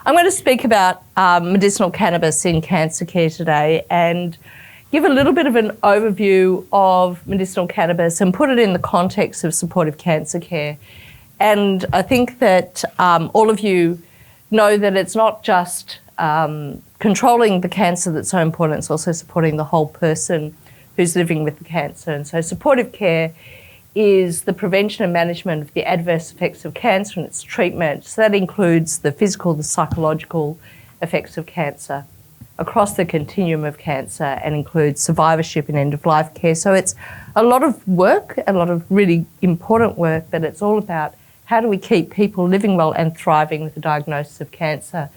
I'm going to speak about medicinal cannabis in cancer care today and give a little bit of an overview of medicinal cannabis and put it in the context of supportive cancer care. And I think that all of you know that it's not just controlling the cancer that's so important, it's also supporting the whole person who's living with the cancer. And so supportive care is the prevention and management of the adverse effects of cancer and its treatment. So that includes the physical, the psychological effects of cancer across the continuum of cancer, and includes survivorship and end-of-life care. So it's a lot of work, a lot of really important work, but it's all about how do we keep people living well and thriving with the diagnosis of cancer.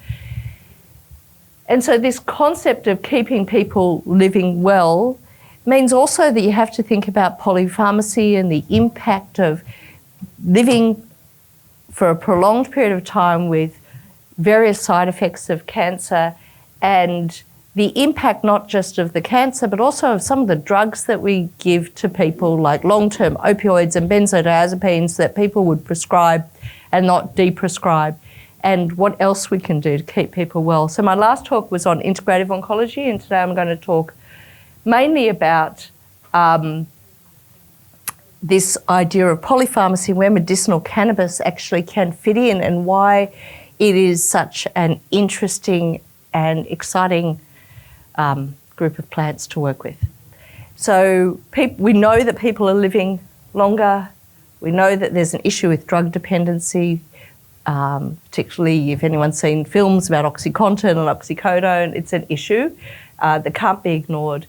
And so this concept of keeping people living well means also that you have to think about polypharmacy and the impact of living for a prolonged period of time with various side effects of cancer, and the impact not just of the cancer but also of some of the drugs that we give to people, like long-term opioids and benzodiazepines that people would prescribe and not de-prescribe, and what else we can do to keep people well. So my last talk was on integrative oncology, and today I'm going to talk mainly about this idea of polypharmacy, where medicinal cannabis actually can fit in, and why it is such an interesting and exciting group of plants to work with. So we know that people are living longer. We know that there's an issue with drug dependency, particularly if anyone's seen films about OxyContin and oxycodone. It's an issue that can't be ignored.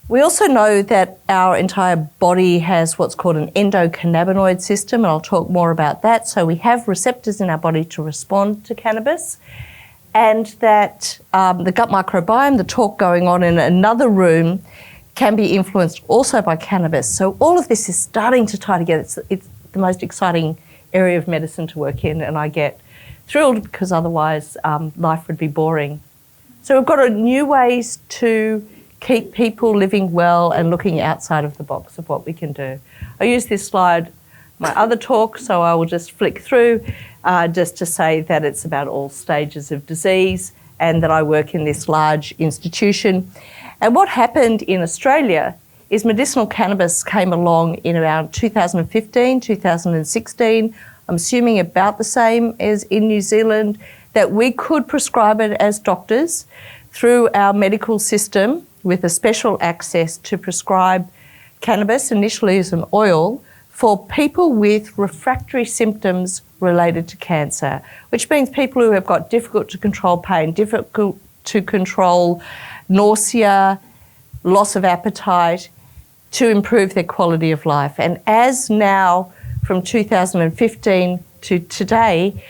We also know that our entire body has what's called an endocannabinoid system, and I'll talk more about that. So we have receptors in our body to respond to cannabis, and that the gut microbiome, the talk going on in another room, can be influenced also by cannabis. So all of this is starting to tie together. It's the most exciting area of medicine to work in, and I get thrilled because otherwise life would be boring. So we've got new ways to keep people living well and looking outside of the box of what we can do. I use this slide my other talk, so I will just flick through just to say that it's about all stages of disease and that I work in this large institution. And what happened in Australia is medicinal cannabis came along in around 2015, 2016, I'm assuming about the same as in New Zealand, that we could prescribe it as doctors through our medical system with a special access to prescribe cannabis, initially as an oil, for people with refractory symptoms related to cancer, which means people who have got difficult to control pain, difficult to control nausea, loss of appetite, to improve their quality of life. And as now, from 2015 to today,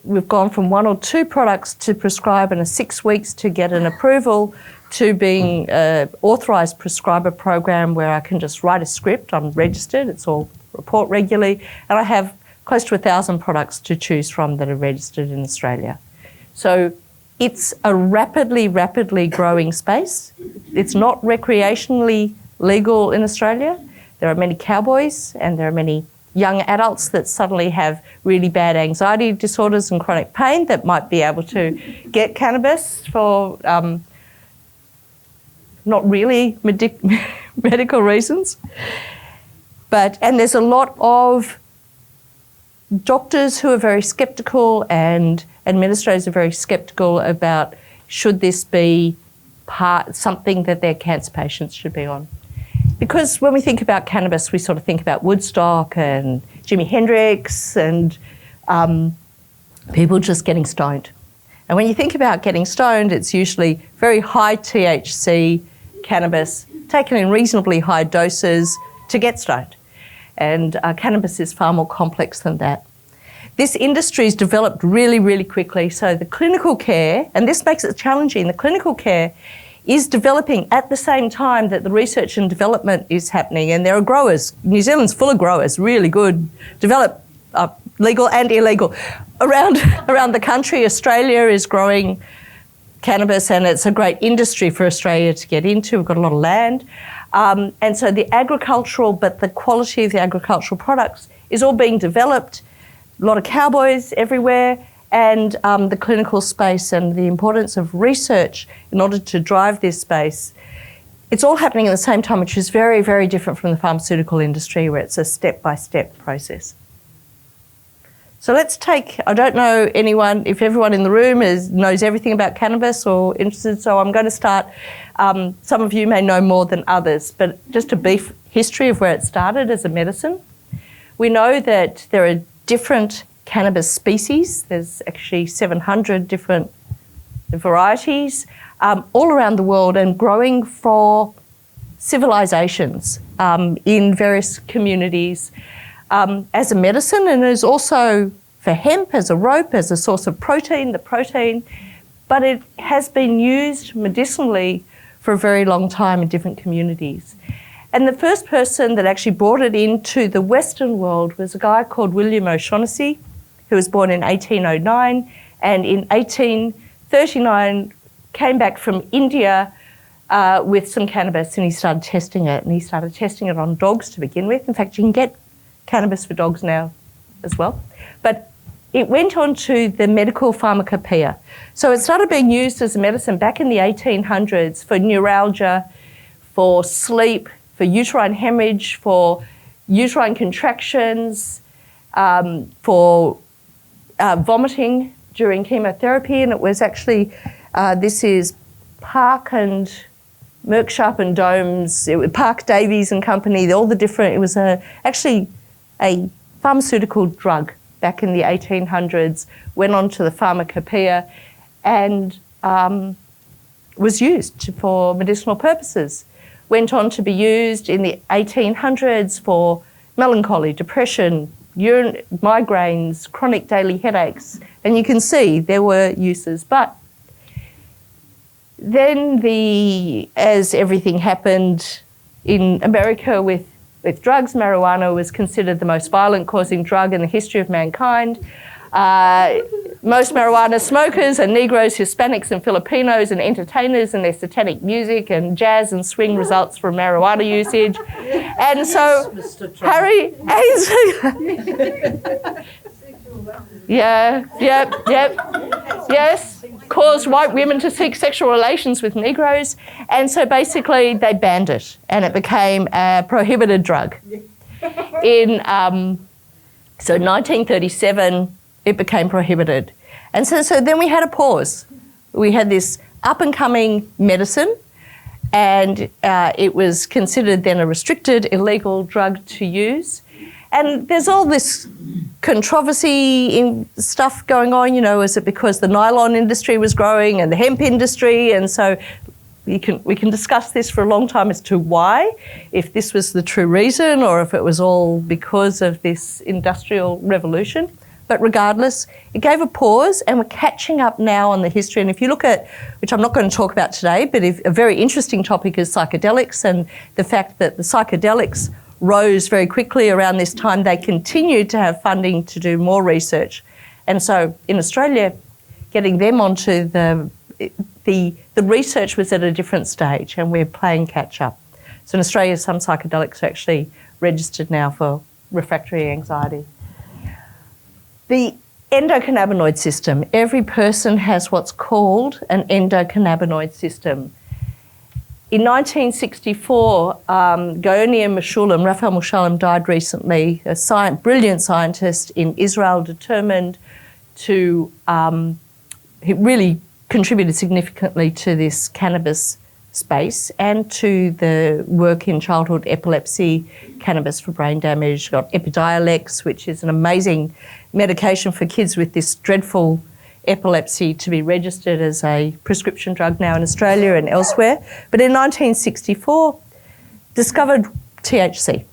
we've gone from 1 or 2 products to prescribe in 6 weeks to get an approval, to being an authorised prescriber program where I can just write a script. I'm registered, it's all report regularly, and I have close to 1,000 products to choose from that are registered in Australia. So it's a rapidly growing space. It's not recreationally legal in Australia. There are many cowboys and there are many young adults that suddenly have really bad anxiety disorders and chronic pain that might be able to get cannabis for not really medical reasons. And there's a lot of doctors who are very sceptical, and administrators are very sceptical about should this be something that their cancer patients should be on. Because when we think about cannabis, we sort of think about Woodstock and Jimi Hendrix and people just getting stoned. And when you think about getting stoned, it's usually very high THC cannabis taken in reasonably high doses to get stoned. And cannabis is far more complex than that. This industry's developed really quickly, so the clinical care, and this makes it challenging, the clinical care is developing at the same time that the research and development is happening, and there are growers. New Zealand's full of growers, really good, developed legal and illegal. Around the country, Australia is growing cannabis, and it's a great industry for Australia to get into. We've got a lot of land. And so the agricultural, but the quality of the agricultural products is all being developed a lot of cowboys everywhere, and the clinical space and the importance of research in order to drive this space. It's all happening at the same time, which is very, very different from the pharmaceutical industry, where it's a step-by-step process. So let's take, I don't know if everyone in the room knows everything about cannabis or interested, so I'm going to start. Some of you may know more than others, but just a brief history of where it started as a medicine. We know that there are different cannabis species. There's actually 700 different varieties all around the world and growing for civilizations in various communities as a medicine, and is also for hemp as a rope, as a source of protein, but it has been used medicinally for a very long time in different communities. And the first person that actually brought it into the Western world was a guy called William O'Shaughnessy, who was born in 1809, and in 1839 came back from India with some cannabis, and he started testing it. And he started testing it on dogs to begin with. In fact, you can get cannabis for dogs now as well. But it went on to the medical pharmacopoeia. So it started being used as a medicine back in the 1800s for neuralgia, for sleep, for uterine hemorrhage, for uterine contractions, for vomiting during chemotherapy. And it was actually, this is Park and Merck Sharp and Domes, it was Park Davies and Company, all the different, it was actually a pharmaceutical drug back in the 1800s, went on to the pharmacopoeia and was used for medicinal purposes. Went on to be used in the 1800s for melancholy, depression, migraines, chronic daily headaches, and you can see there were uses. But then as everything happened in America with drugs, marijuana was considered the most violent-causing drug in the history of mankind. Most marijuana smokers are Negroes, Hispanics and Filipinos, and entertainers in their satanic music, and jazz and swing results from marijuana usage. And so Harry yes, caused white women to seek sexual relations with Negroes. And so basically they banned it and it became a prohibited drug. In 1937, it became prohibited. And so then we had a pause. We had this up-and-coming medicine, and it was considered then a restricted, illegal drug to use. And there's all this controversy in stuff going on, is it because the nylon industry was growing and the hemp industry? And so we can discuss this for a long time as to why, if this was the true reason or if it was all because of this industrial revolution. But regardless, it gave a pause, and we're catching up now on the history. And if you look at, which I'm not going to talk about today, but a very interesting topic is psychedelics, and the fact that the psychedelics rose very quickly around this time. They continued to have funding to do more research. And so in Australia, getting them onto the research was at a different stage, and we're playing catch up. So in Australia, some psychedelics are actually registered now for refractory anxiety. The endocannabinoid system. Every person has what's called an endocannabinoid system. In 1964, Raphael Mechoulam died recently, a brilliant scientist in Israel, determined to, he really contributed significantly to this cannabis space and to the work in childhood epilepsy, cannabis for brain damage, got Epidiolex, which is an amazing medication for kids with this dreadful epilepsy, to be registered as a prescription drug now in Australia and elsewhere. But in 1964, discovered THC.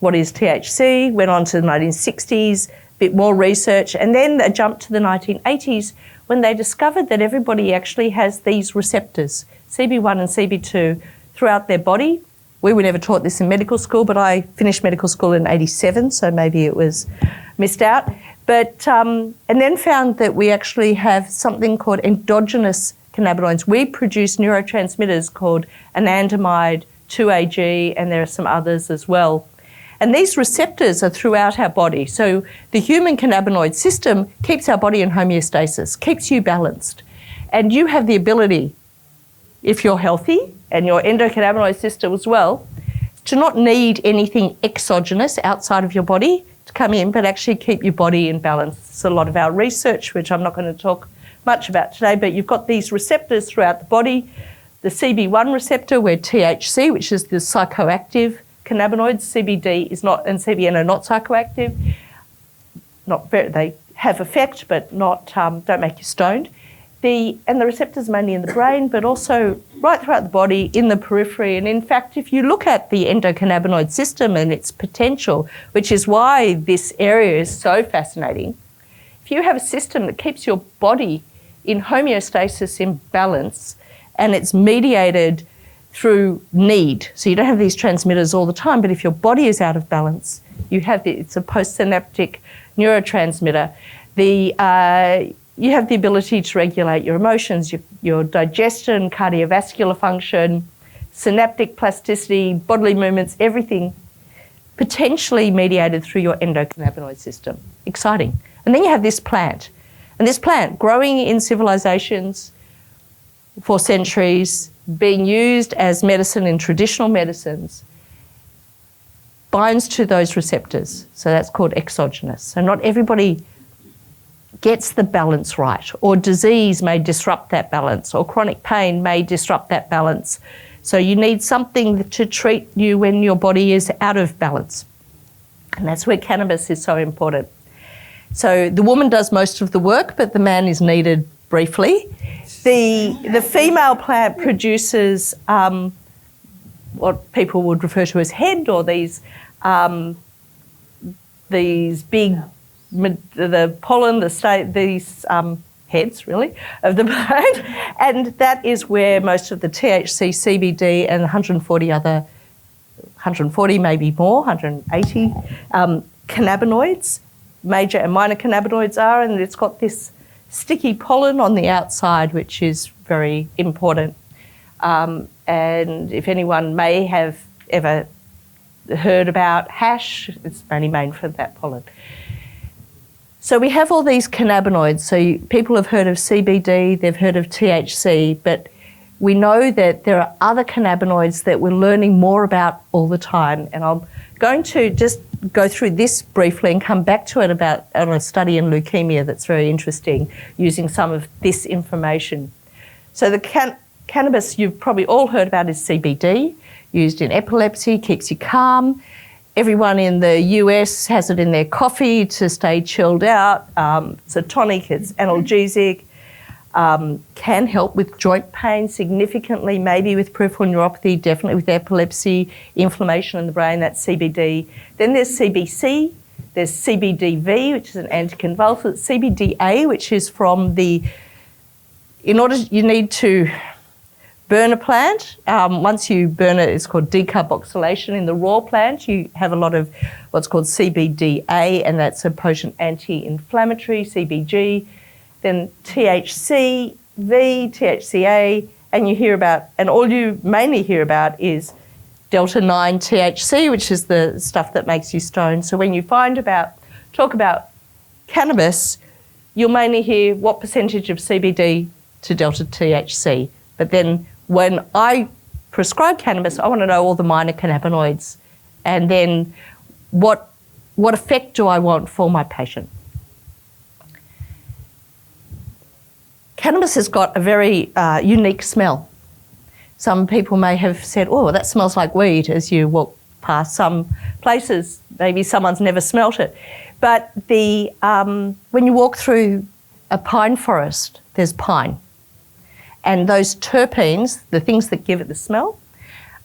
What is THC? Went on to the 1960s, a bit more research, and then a jump to the 1980s when they discovered that everybody actually has these receptors, CB1 and CB2, throughout their body. We were never taught this in medical school, but I finished medical school in 87, so maybe it was missed out. But and then found that we actually have something called endogenous cannabinoids. We produce neurotransmitters called anandamide, 2-AG, and there are some others as well. And these receptors are throughout our body. So the human cannabinoid system keeps our body in homeostasis, keeps you balanced. And you have the ability, if you're healthy and your endocannabinoid system as well, to not need anything exogenous outside of your body to come in, but actually keep your body in balance. It's a lot of our research, which I'm not going to talk much about today, but you've got these receptors throughout the body. The CB1 receptor, where THC, which is the psychoactive cannabinoids, CBD is not, and CBN are not psychoactive. They have effect, but not don't make you stoned. And the receptors mainly in the brain, but also right throughout the body, in the periphery. And in fact, if you look at the endocannabinoid system and its potential, which is why this area is so fascinating, if you have a system that keeps your body in homeostasis, in balance, and it's mediated through need. So you don't have these transmitters all the time, but if your body is out of balance, it's a postsynaptic neurotransmitter. You have the ability to regulate your emotions, your digestion, cardiovascular function, synaptic plasticity, bodily movements, everything potentially mediated through your endocannabinoid system. Exciting. And then you have this plant. And this plant, growing in civilizations for centuries, being used as medicine in traditional medicines, binds to those receptors. So that's called exogenous. So not everybody gets the balance right, or disease may disrupt that balance, or chronic pain may disrupt that balance. So you need something to treat you when your body is out of balance. And that's where cannabis is so important. So the woman does most of the work, but the man is needed briefly. The female plant produces what people would refer to as head, or these big, the pollen, these heads really of the plant, and that is where most of the THC, CBD, and 140 maybe more, 180 cannabinoids, major and minor cannabinoids are, and it's got this sticky pollen on the outside, which is very important. And if anyone may have ever heard about hash, it's mainly made from that pollen. So we have all these cannabinoids. So people have heard of CBD, they've heard of THC, but we know that there are other cannabinoids that we're learning more about all the time. And I'm going to just go through this briefly and come back to it on a study in leukemia that's very interesting, using some of this information. So the cannabis you've probably all heard about is CBD, used in epilepsy, keeps you calm. Everyone in the US has it in their coffee to stay chilled out. It's a tonic, it's analgesic, can help with joint pain significantly, maybe with peripheral neuropathy, definitely with epilepsy, inflammation in the brain, that's CBD. Then there's CBC, there's CBDV, which is an anticonvulsant, CBDA, which is from you need to burn a plant. Once you burn it, it's called decarboxylation. In the raw plant, you have a lot of what's called CBDA, and that's a potent anti-inflammatory, CBG. Then THCV, THCA, and all you mainly hear about is delta-9 THC, which is the stuff that makes you stoned. So when you talk about cannabis, you'll mainly hear what percentage of CBD to delta THC. But then when I prescribe cannabis, I want to know all the minor cannabinoids, and then what effect do I want for my patient. Cannabis has got a very unique smell. Some people may have said, oh, that smells like weed as you walk past some places. Maybe someone's never smelt it. But when you walk through a pine forest, there's pine. And those terpenes, the things that give it the smell,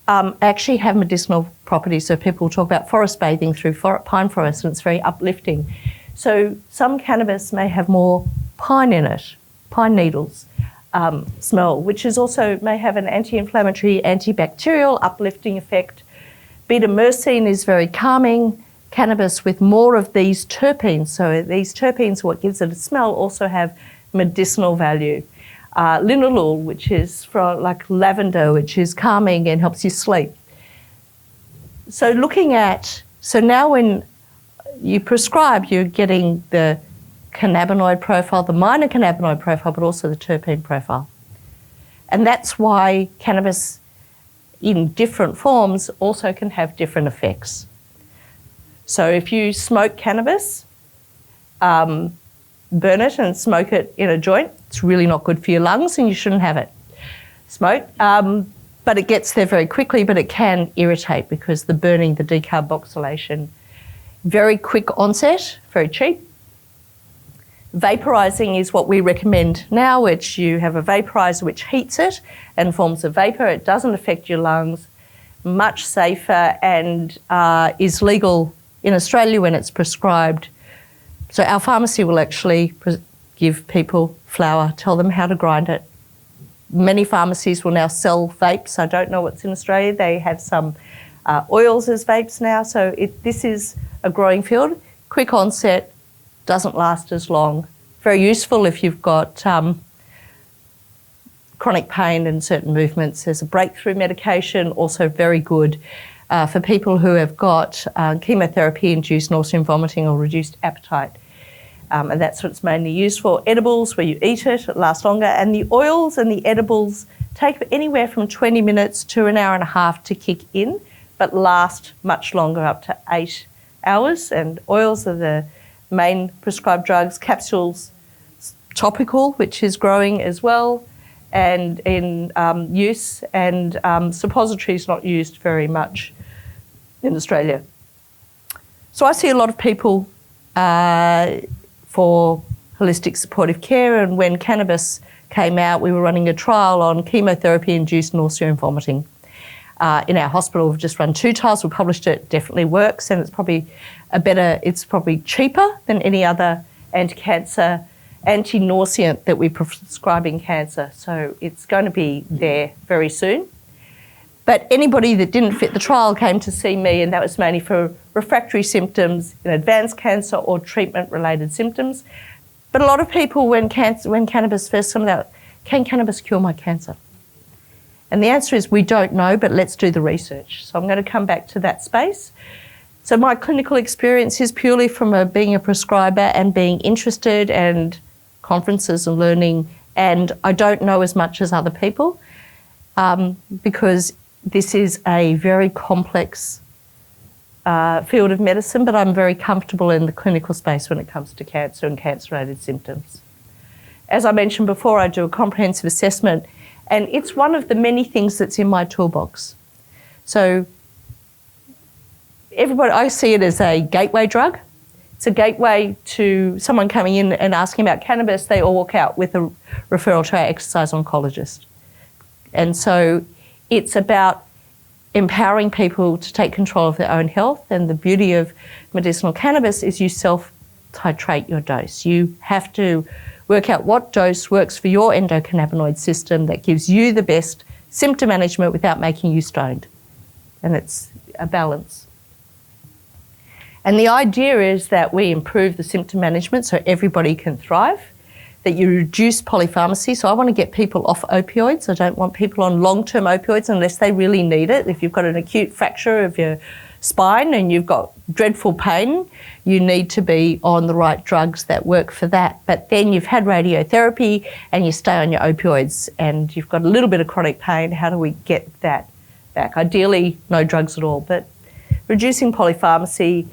actually have medicinal properties. So people talk about forest bathing through pine forests, and it's very uplifting. So some cannabis may have more pine in it, pine needles smell, which is also may have an anti-inflammatory, antibacterial, uplifting effect. Beta-myrcene is very calming. Cannabis with more of these terpenes, so these terpenes, what gives it a smell, also have medicinal value. Linalool, which is from like lavender, which is calming and helps you sleep. So looking at So now when you prescribe, you're getting the cannabinoid profile, the minor cannabinoid profile, but also the terpene profile. And that's why cannabis in different forms also can have different effects. So if you smoke cannabis, burn it and smoke it in a joint, it's really not good for your lungs and you shouldn't have it smoked. But it gets there very quickly, but it can irritate because the burning, the decarboxylation, very quick onset, very cheap. Vaporizing is what we recommend now, which you have a vaporizer which heats it and forms a vapor. It doesn't affect your lungs, much safer, and is legal in Australia when it's prescribed. So our pharmacy will actually give people flour, tell them how to grind it. Many pharmacies will now sell vapes. I don't know what's in Australia. They have some oils as vapes now. So this is a growing field. Quick onset, doesn't last as long. Very useful if you've got chronic pain and certain movements. There's a breakthrough medication, also very good for people who have got chemotherapy-induced nausea and vomiting or reduced appetite. And that's what it's mainly used for. Edibles, where you eat it, it lasts longer. And the oils and the edibles take anywhere from 20 minutes to an hour and a half to kick in, but last much longer, up to 8 hours. And oils are the main prescribed drugs. Capsules, topical, which is growing as well, and in use. And suppository is not used very much in Australia. So I see a lot of people for holistic supportive care, and when cannabis came out, we were running a trial on chemotherapy-induced nausea and vomiting. In our hospital, we've just run 2 trials. We published it. Definitely works, and it's probably it's probably cheaper than any other anti-cancer, anti-nauseant that we prescribe in cancer. So it's going to be there very soon. But anybody that didn't fit the trial came to see me, and that was mainly for refractory symptoms in advanced cancer or treatment-related symptoms. But a lot of people, when cannabis first comes out, can cannabis cure my cancer? And the answer is we don't know, but let's do the research. So I'm going to come back to that space. So my clinical experience is purely from being a prescriber and being interested, and conferences and learning, and I don't know as much as other people because this is a very complex field of medicine, but I'm very comfortable in the clinical space when it comes to cancer and cancer-related symptoms. As I mentioned before, I do a comprehensive assessment, and it's one of the many things that's in my toolbox. So I see it as a gateway drug. It's a gateway to someone coming in and asking about cannabis. They all walk out with a referral to our exercise oncologist. And so it's about empowering people to take control of their own health. And the beauty of medicinal cannabis is you self-titrate your dose. You have to work out what dose works for your endocannabinoid system that gives you the best symptom management without making you stoned. And it's a balance. And the idea is that we improve the symptom management so everybody can thrive, that you reduce polypharmacy. So I want to get people off opioids. I don't want people on long-term opioids unless they really need it. If you've got an acute fracture of your spine and you've got dreadful pain, you need to be on the right drugs that work for that. But then you've had radiotherapy and you stay on your opioids and you've got a little bit of chronic pain. How do we get that back? Ideally, no drugs at all, but reducing polypharmacy,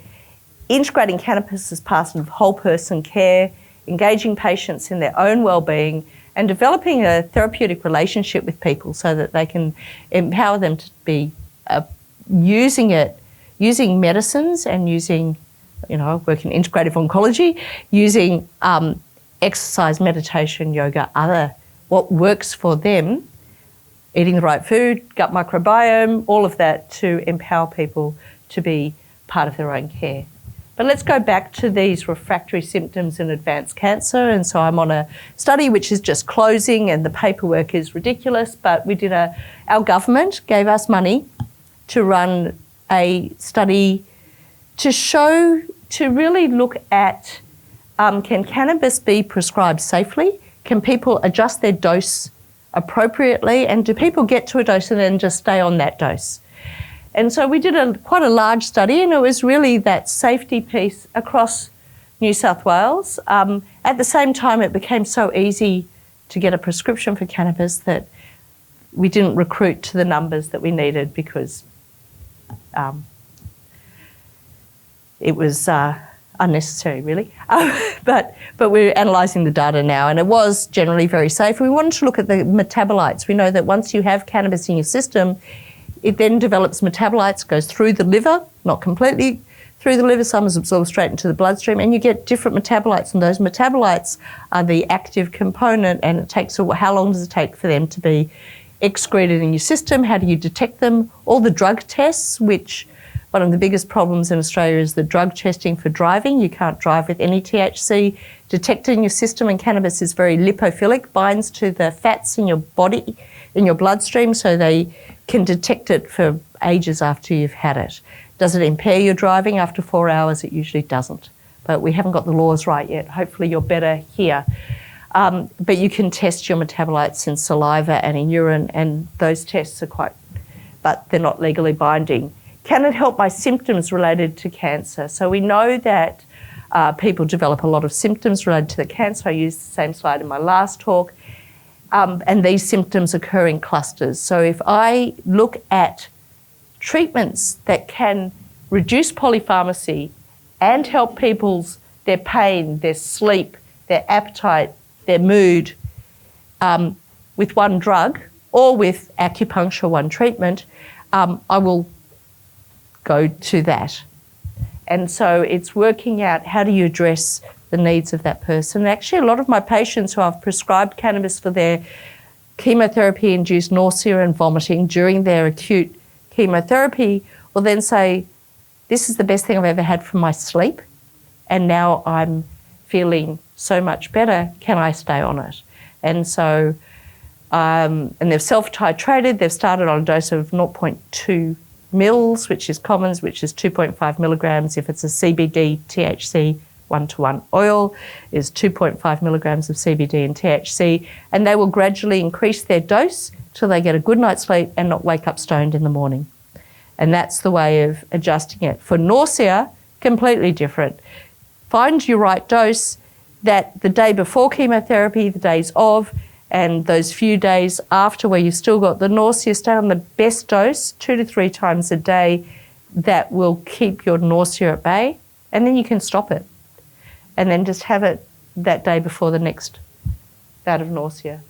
integrating cannabis as part of whole person care, engaging patients in their own well-being, and developing a therapeutic relationship with people so that they can empower them to be using medicines and using, I work in integrative oncology, using exercise, meditation, yoga, what works for them, eating the right food, gut microbiome, all of that to empower people to be part of their own care. But let's go back to these refractory symptoms in advanced cancer. And so I'm on a study which is just closing and the paperwork is ridiculous, but our government gave us money to run a study to really look at can cannabis be prescribed safely? Can people adjust their dose appropriately? And do people get to a dose and then just stay on that dose? And so we did quite a large study, and it was really that safety piece across New South Wales. At the same time, it became so easy to get a prescription for cannabis that we didn't recruit to the numbers that we needed because it was unnecessary, really. But we're analysing the data now, and it was generally very safe. We wanted to look at the metabolites. We know that once you have cannabis in your system, it then develops metabolites, goes through the liver, not completely through the liver, some is absorbed straight into the bloodstream, and you get different metabolites, and those metabolites are the active component, and it takes, how long does it take for them to be excreted in your system? How do you detect them? All the drug tests, which one of the biggest problems in Australia is the drug testing for driving. You can't drive with any THC detected in your system, and cannabis is very lipophilic, binds to the fats in your body, in your bloodstream, so they can detect it for ages after you've had it. Does it impair your driving after 4 hours? It usually doesn't, but we haven't got the laws right yet. Hopefully you're better here. But you can test your metabolites in saliva and in urine, and those tests are but they're not legally binding. Can it help my symptoms related to cancer? So we know that people develop a lot of symptoms related to the cancer. I used the same slide in my last talk. And these symptoms occur in clusters. So if I look at treatments that can reduce polypharmacy and help their pain, their sleep, their appetite, their mood with one drug or with acupuncture, one treatment, I will go to that. And so it's working out how do you address the needs of that person. Actually, a lot of my patients who I've prescribed cannabis for their chemotherapy-induced nausea and vomiting during their acute chemotherapy will then say, this is the best thing I've ever had for my sleep, and now I'm feeling so much better, can I stay on it? And so, and they've self-titrated, they've started on a dose of 0.2 mils, which is commons, which is 2.5 milligrams. If it's a CBD THC 1-to-1 oil, is 2.5 milligrams of CBD and THC, and they will gradually increase their dose till they get a good night's sleep and not wake up stoned in the morning. And that's the way of adjusting it. For nausea, completely different. Find your right dose that the day before chemotherapy, the days of, and those few days after where you've still got the nausea, stay on the best dose 2 to 3 times a day that will keep your nausea at bay, and then you can stop it. And then just have it that day before the next bout of nausea.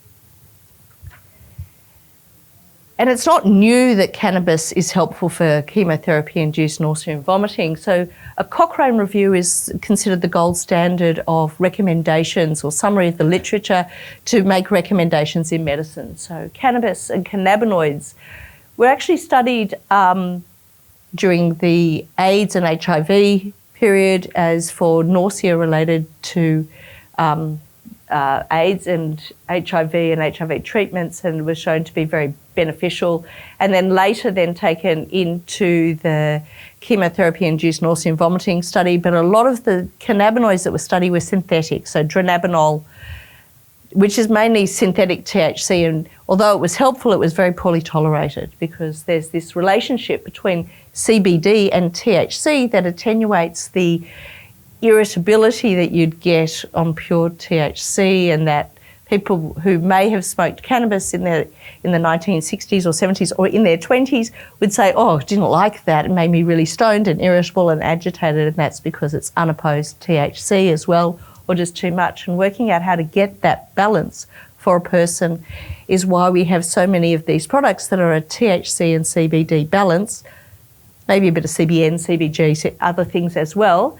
And it's not new that cannabis is helpful for chemotherapy-induced nausea and vomiting. So a Cochrane review is considered the gold standard of recommendations or summary of the literature to make recommendations in medicine. So cannabis and cannabinoids were actually studied during the AIDS and HIV period as for nausea related to AIDS and HIV treatments, and was shown to be very beneficial, and then later taken into the chemotherapy-induced nausea and vomiting study. But a lot of the cannabinoids that were studied were synthetic, so dronabinol, which is mainly synthetic THC, and although it was helpful, it was very poorly tolerated because there's this relationship between CBD and THC that attenuates the irritability that you'd get on pure THC, and that people who may have smoked cannabis in the 1960s or 70s or in their 20s would say, oh, I didn't like that. It made me really stoned and irritable and agitated, and that's because it's unopposed THC as well, or just too much. And working out how to get that balance for a person is why we have so many of these products that are a THC and CBD balance, maybe a bit of CBN, CBG, other things as well.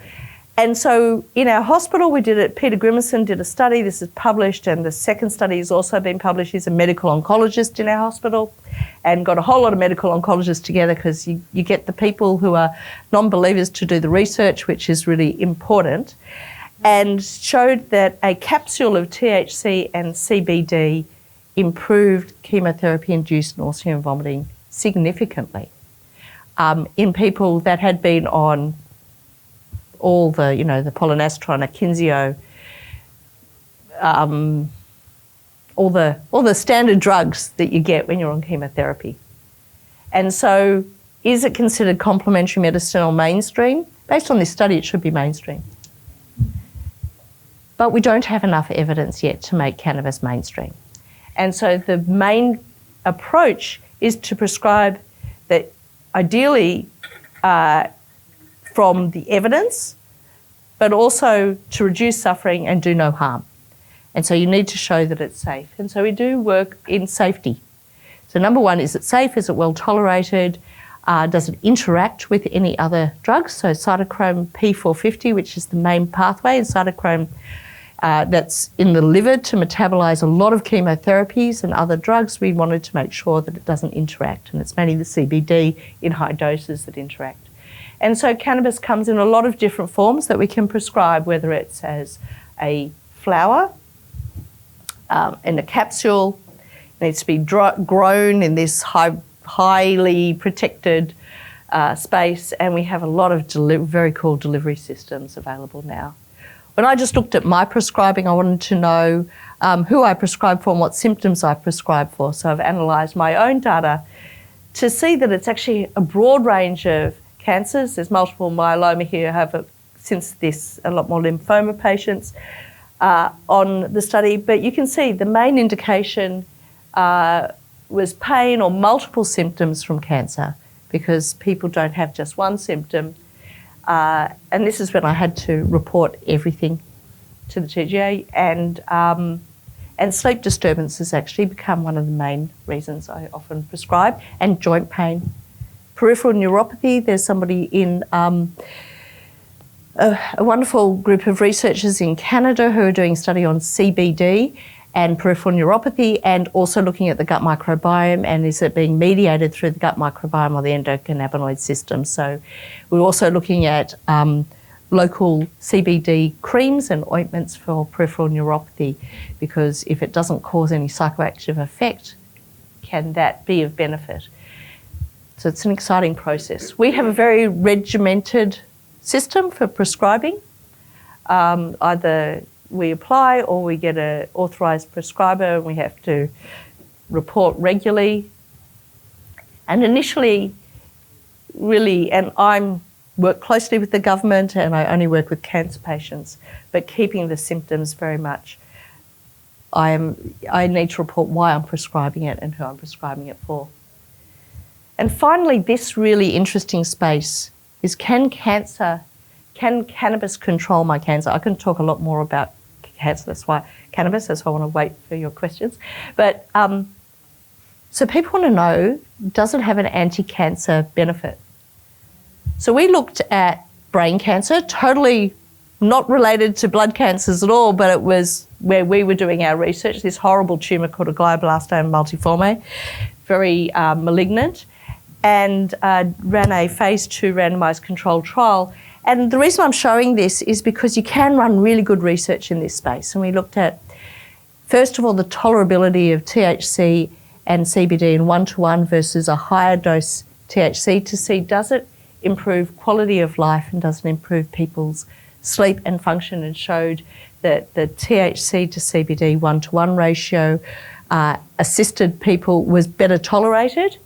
And so in our hospital, we did it, Peter Grimmerson did a study, this is published, and the second study has also been published. He's a medical oncologist in our hospital and got a whole lot of medical oncologists together because you get the people who are non-believers to do the research, which is really important, and showed that a capsule of THC and CBD improved chemotherapy-induced nausea and vomiting significantly in people that had been on all the, the polinastron, Akynzeo, all the standard drugs that you get when you're on chemotherapy. And so Is it considered complementary medicine or mainstream? Based on this study, it should be mainstream. But we don't have enough evidence yet to make cannabis mainstream. And so the main approach is to prescribe that ideally from the evidence, but also to reduce suffering and do no harm. And so you need to show that it's safe. And so we do work in safety. So number one, is it safe? Is it well tolerated? Does it interact with any other drugs? So cytochrome P450, which is the main pathway, and cytochrome that's in the liver to metabolize a lot of chemotherapies and other drugs. We wanted to make sure that it doesn't interact, and it's mainly the CBD in high doses that interact. And so cannabis comes in a lot of different forms that we can prescribe, whether it's as a flower, in a capsule. It needs to be grown in this highly protected space, and we have a lot of very cool delivery systems available now. When I just looked at my prescribing, I wanted to know who I prescribe for and what symptoms I prescribe for. So I've analysed my own data to see that it's actually a broad range of cancers. There's multiple myeloma here. I have, since this, a lot more lymphoma patients on the study. But you can see the main indication was pain or multiple symptoms from cancer, because people don't have just one symptom. And this is when I had to report everything to the TGA, and sleep disturbances actually become one of the main reasons I often prescribe, and joint pain. Peripheral neuropathy, there's somebody in a wonderful group of researchers in Canada who are doing a study on CBD and peripheral neuropathy, and also looking at the gut microbiome, and is it being mediated through the gut microbiome or the endocannabinoid system. So we're also looking at local CBD creams and ointments for peripheral neuropathy, because if it doesn't cause any psychoactive effect, can that be of benefit? So it's an exciting process. We have a very regimented system for prescribing. Either we apply or we get an authorised prescriber, and we have to report regularly. And initially, really, and I work closely with the government, and I only work with cancer patients, but keeping the symptoms very much. I need to report why I'm prescribing it and who I'm prescribing it for. And finally, this really interesting space is, can cannabis control my cancer? I can talk a lot more about cancer, that's why I want to wait for your questions. But so people want to know, does it have an anti-cancer benefit? So we looked at brain cancer, totally not related to blood cancers at all, but it was where we were doing our research, this horrible tumour called a glioblastoma multiforme, very malignant, and ran a phase 2 randomised controlled trial. And the reason I'm showing this is because you can run really good research in this space. And we looked at, first of all, the tolerability of THC and CBD in 1-to-1 versus a higher dose THC to see, does it improve quality of life and does it improve people's sleep and function, and showed that the THC to CBD 1-to-1 ratio assisted people was better tolerated.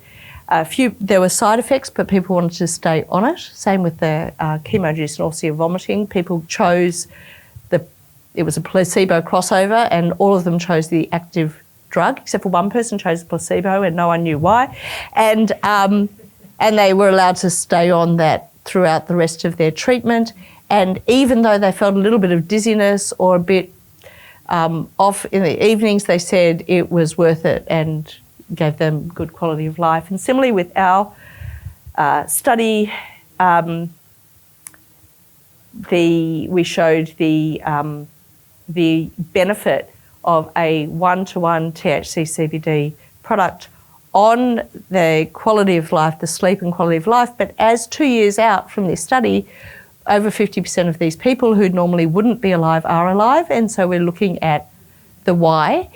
There were side effects, but people wanted to stay on it. Same with the chemo-induced nausea, vomiting. People chose it was a placebo crossover, and all of them chose the active drug, except for one person chose the placebo, and no one knew why. And they were allowed to stay on that throughout the rest of their treatment. And even though they felt a little bit of dizziness or a bit off in the evenings, they said it was worth it and gave them good quality of life. And similarly with our study, we showed the benefit of a 1-to-1 THC CBD product on the quality of life, the sleep and quality of life. But as 2 years out from this study, over 50% of these people who normally wouldn't be alive are alive. And so we're looking at the why.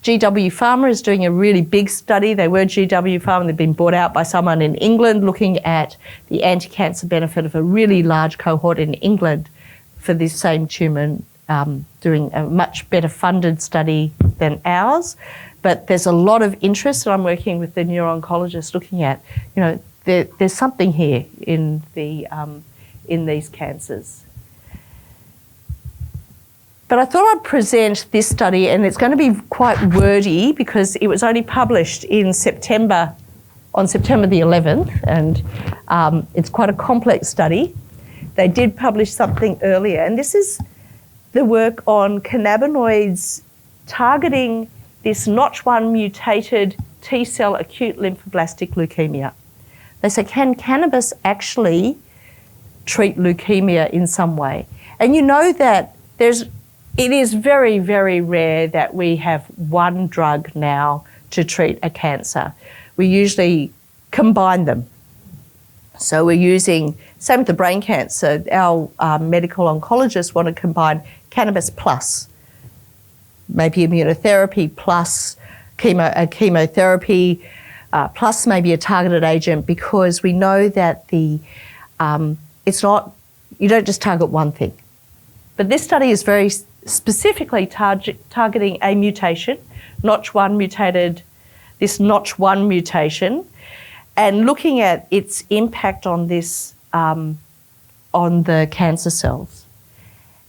GW Pharma is doing a really big study. They were GW Pharma, they've been bought out by someone in England, looking at the anti-cancer benefit of a really large cohort in England for this same tumour, doing a much better funded study than ours. But there's a lot of interest, and I'm working with the neuro-oncologist looking at, there's something here in these cancers. But I thought I'd present this study, and it's going to be quite wordy because it was only published in September, on September the 11th, and it's quite a complex study. They did publish something earlier, and this is the work on cannabinoids targeting this Notch1 mutated T-cell acute lymphoblastic leukemia. They say, can cannabis actually treat leukemia in some way? And you know that it is very, very rare that we have one drug now to treat a cancer. We usually combine them. So we're using, same with the brain cancer, our medical oncologists want to combine cannabis plus maybe immunotherapy plus chemotherapy plus maybe a targeted agent, because we know that it's not, you don't just target one thing. But this study is very specifically targeting a mutation, Notch1 mutation, and looking at its impact on this, on the cancer cells.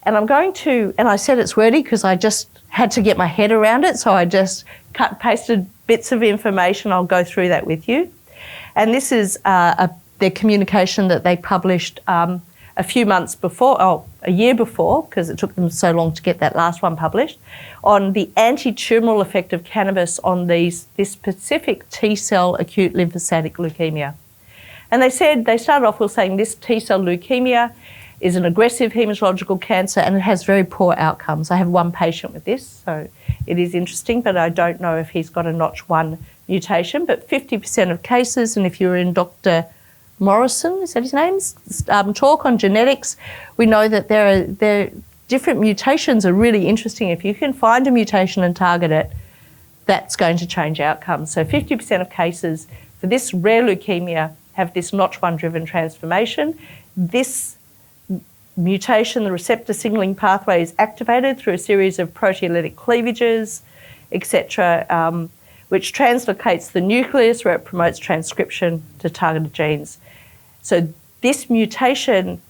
And I'm going to, and I said it's wordy because I just had to get my head around it, so I just pasted bits of information. I'll go through that with you. And this is their communication that they published a few months before, a year before, because it took them so long to get that last one published, on the anti-tumoral effect of cannabis on this specific T-cell acute lymphocytic leukemia. And they started off with saying this T-cell leukemia is an aggressive hematological cancer and it has very poor outcomes. I have one patient with this, so it is interesting, but I don't know if he's got a Notch1 mutation. But 50% of cases, and if you're in Dr. Morrison, is that his name? Talk on genetics, we know that there are different mutations are really interesting. If you can find a mutation and target it, that's going to change outcomes. So 50% of cases for this rare leukemia have this Notch1 driven transformation. This mutation, the receptor signaling pathway is activated through a series of proteolytic cleavages, etc., which translocates the nucleus where it promotes transcription to targeted genes. So this mutation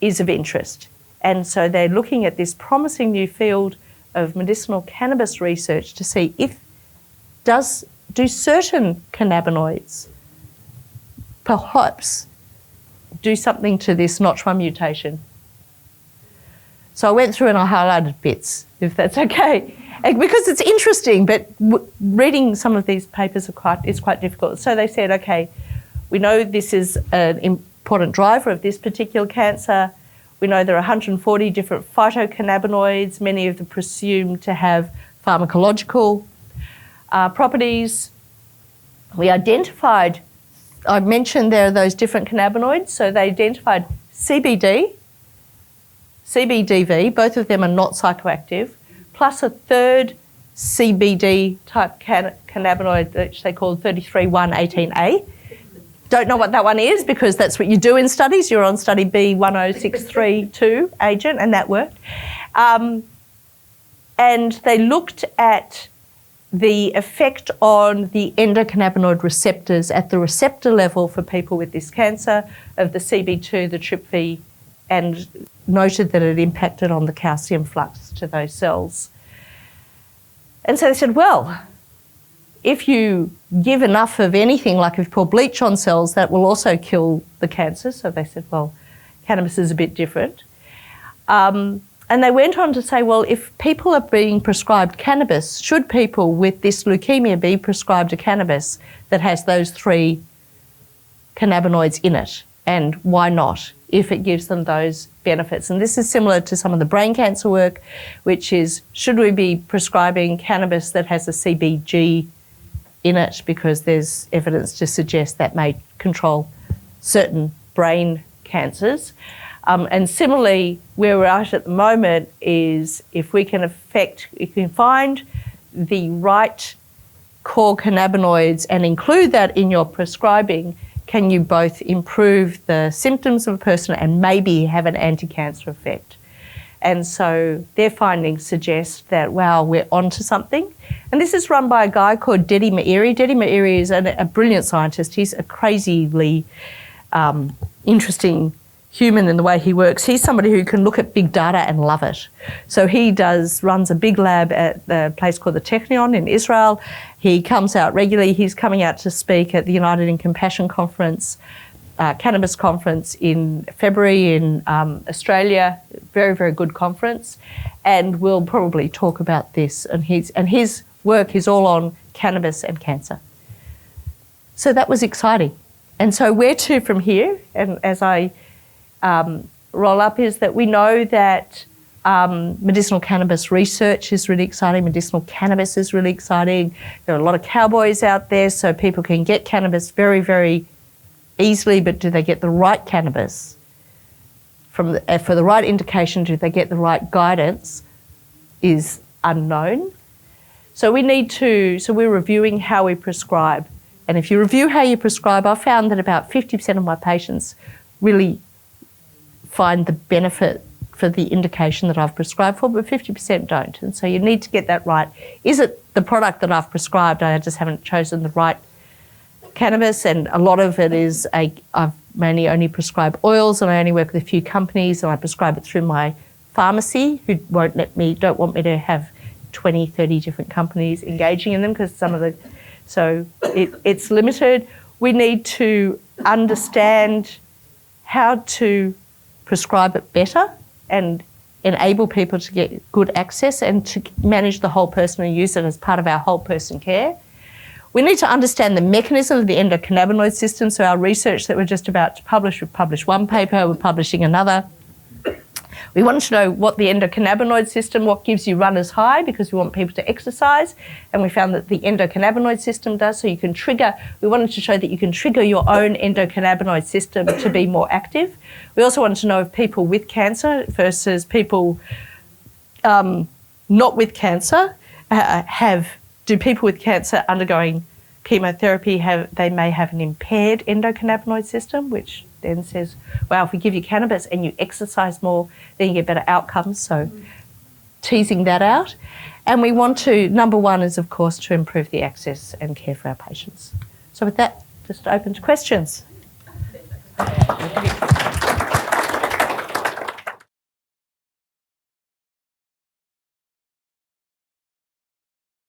is of interest. And so they're looking at this promising new field of medicinal cannabis research to see do certain cannabinoids perhaps do something to this Notch1 mutation. So I went through and I highlighted bits, if that's okay, because it's interesting, but reading some of these papers is quite difficult. So they said, okay, we know this is an important driver of this particular cancer. We know there are 140 different phytocannabinoids, many of them presumed to have pharmacological properties. We identified, I mentioned there are those different cannabinoids, so they identified CBD, CBDV, both of them are not psychoactive, plus a third CBD type cannabinoid, which they call 33-118A. Don't know what that one is because that's what you do in studies. You're on study B10632 agent, and that worked. And they looked at the effect on the endocannabinoid receptors at the receptor level for people with this cancer of the CB2, the TRPV, and noted that it impacted on the calcium flux to those cells. And so they said, well, if you give enough of anything, like if you pour bleach on cells, that will also kill the cancer. So they said, well, cannabis is a bit different. And they went on to say, well, if people are being prescribed cannabis, should people with this leukemia be prescribed a cannabis that has those three cannabinoids in it? And why not, if it gives them those benefits? And this is similar to some of the brain cancer work, which is, should we be prescribing cannabis that has a CBG in it, because there's evidence to suggest that may control certain brain cancers. And similarly, where we're at the moment is if we can find the right core cannabinoids and include that in your prescribing, can you both improve the symptoms of a person and maybe have an anti-cancer effect? And so their findings suggest that, wow, we're onto something. And this is run by a guy called Dedi Meiri. Dedi Meiri is a brilliant scientist. He's a crazily interesting human in the way he works. He's somebody who can look at big data and love it. So he runs a big lab at the place called the Technion in Israel. He comes out regularly. He's coming out to speak at the United in Compassion conference, cannabis conference in February in Australia. Very, very good conference. And we'll probably talk about this. And his work is all on cannabis and cancer. So that was exciting. And so where to from here? And as I roll up is that we know that medicinal cannabis research is really exciting. Medicinal cannabis is really exciting. There are a lot of cowboys out there, so people can get cannabis very, very easily, but do they get the right cannabis for the right indication? Do they get the right guidance is unknown. So we're reviewing how we prescribe. And if you review how you prescribe, I found that about 50% of my patients really find the benefit for the indication that I've prescribed for, but 50% don't. And so you need to get that right. Is it the product that I've prescribed? I just haven't chosen the right cannabis, and a lot of it is I've mainly only prescribe oils, and I only work with a few companies, and I prescribe it through my pharmacy, who don't want me to have 20, 30 different companies engaging in them, because it's limited. We need to understand how to prescribe it better and enable people to get good access and to manage the whole person and use it as part of our whole person care. We need to understand the mechanism of the endocannabinoid system. So our research that we're just about to publish, we've published one paper, we're publishing another. We wanted to know what the endocannabinoid system, what gives you runner's high, because we want people to exercise. And we found that the endocannabinoid system does. So we wanted to show that you can trigger your own endocannabinoid system to be more active. We also wanted to know if people with cancer versus people not with cancer do people with cancer undergoing chemotherapy they may have an impaired endocannabinoid system, which then says, wow, if we give you cannabis and you exercise more, then you get better outcomes. So teasing that out. And we want to, number one is, of course, to improve the access and care for our patients. So with that, just open to questions.